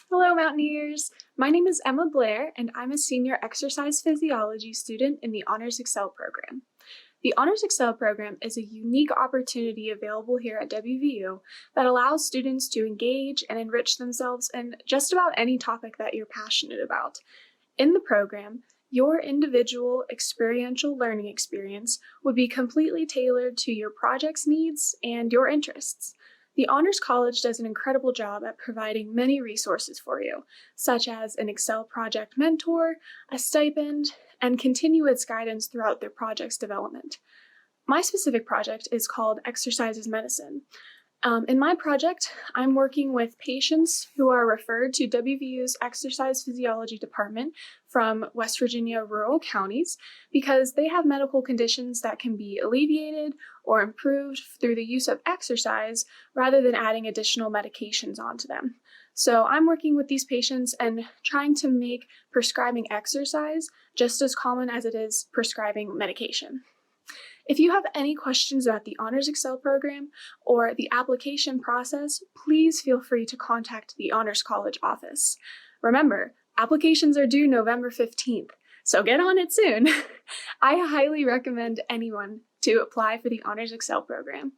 Hello, Mountaineers! My name is Emma Blair, and I'm a senior exercise physiology student in the Honors Excel program. The Honors Excel program is a unique opportunity available here at WVU that allows students to engage and enrich themselves in just about any topic that you're passionate about. In the program, your individual experiential learning experience would be completely tailored to your project's needs and your interests. The Honors College does an incredible job at providing many resources for you, such as an Excel project mentor, a stipend, and continuous guidance throughout their project's development. My specific project is called Exercises Medicine. In my project, I'm working with patients who are referred to WVU's Exercise Physiology Department from West Virginia rural counties because they have medical conditions that can be alleviated or improved through the use of exercise rather than adding additional medications onto them. So I'm working with these patients and trying to make prescribing exercise just as common as it is prescribing medication. If you have any questions about the Honors Excel program or the application process, please feel free to contact the Honors College office. Remember, applications are due November 15th, so get on it soon. I highly recommend anyone to apply for the Honors Excel program.